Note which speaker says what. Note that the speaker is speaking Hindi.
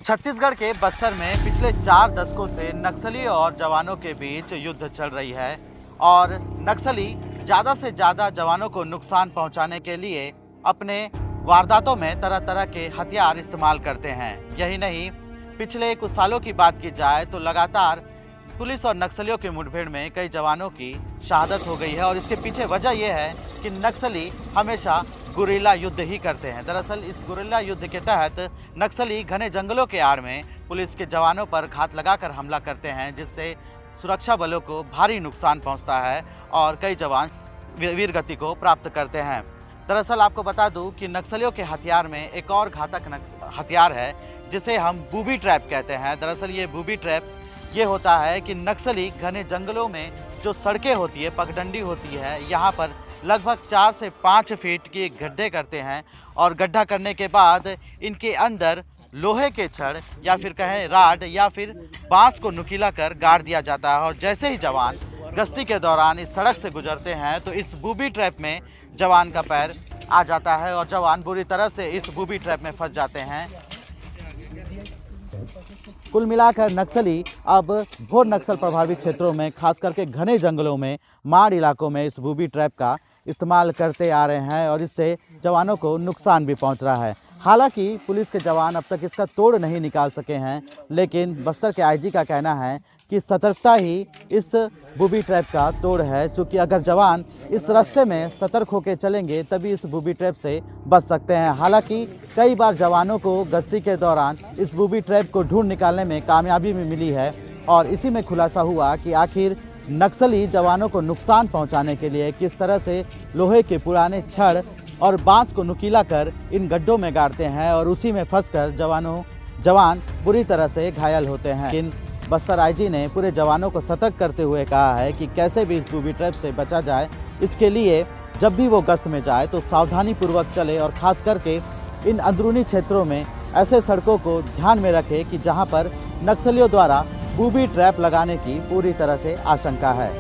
Speaker 1: छत्तीसगढ़ के बस्तर में पिछले 4 दशकों से नक्सली और जवानों के बीच युद्ध चल रही है और नक्सली ज़्यादा से ज़्यादा जवानों को नुकसान पहुंचाने के लिए अपने वारदातों में तरह तरह के हथियार इस्तेमाल करते हैं। यही नहीं, पिछले कुछ सालों की बात की जाए तो लगातार पुलिस और नक्सलियों की मुठभेड़ में कई जवानों की शहादत हो गई है और इसके पीछे वजह यह है कि नक्सली हमेशा गुरिल्ला युद्ध ही करते हैं। दरअसल इस गुरिल्ला युद्ध के तहत नक्सली घने जंगलों के आड़ में पुलिस के जवानों पर घात लगाकर हमला करते हैं, जिससे सुरक्षा बलों को भारी नुकसान पहुंचता है और कई जवान वीरगति को प्राप्त करते हैं। दरअसल आपको बता दूं कि नक्सलियों के हथियार में एक और घातक हथियार है जिसे हम बूबी ट्रैप कहते हैं। दरअसल ये बूबी ट्रैप ये होता है कि नक्सली घने जंगलों में जो सड़कें होती है, पगडंडी होती है, यहाँ पर लगभग 4 से 5 फीट के गड्ढे करते हैं और गड्ढा करने के बाद इनके अंदर लोहे के छड़ या फिर कहें राड या फिर बांस को नुकीला कर गाड़ दिया जाता है और जैसे ही जवान गश्ती के दौरान इस सड़क से गुजरते हैं तो इस बूबी ट्रैप में जवान का पैर आ जाता है और जवान बुरी तरह से इस बूबी ट्रैप में फंस जाते हैं। कुल मिलाकर नक्सली अब घोर नक्सल प्रभावित क्षेत्रों में, खास करके घने जंगलों में, माड़ इलाकों में इस बूबी ट्रैप का इस्तेमाल करते आ रहे हैं और इससे जवानों को नुकसान भी पहुंच रहा है। हालांकि पुलिस के जवान अब तक इसका तोड़ नहीं निकाल सके हैं, लेकिन बस्तर के आईजी का कहना है कि सतर्कता ही इस बूबी ट्रैप का तोड़ है, क्योंकि अगर जवान इस रास्ते में सतर्क होकर चलेंगे तभी इस बूबी ट्रैप से बच सकते हैं। हालांकि कई बार जवानों को गश्ती के दौरान इस बूबी ट्रैप को ढूंढ निकालने में कामयाबी भी मिली है और इसी में खुलासा हुआ कि आखिर नक्सली जवानों को नुकसान पहुंचाने के लिए किस तरह से लोहे के पुराने छड़ और बांस को नुकीला कर इन गड्ढों में गाड़ते हैं और उसी में फंसकर जवान बुरी तरह से घायल होते हैं। लेकिन बस्तर आईजी ने पूरे जवानों को सतर्क करते हुए कहा है कि कैसे भी इस बूबी ट्रैप से बचा जाए। इसके लिए जब भी वो गश्त में जाए तो सावधानी पूर्वक चले और खास करके इन अंदरूनी क्षेत्रों में ऐसे सड़कों को ध्यान में रखे कि जहां पर नक्सलियों द्वारा बूबी ट्रैप लगाने की पूरी तरह से आशंका है।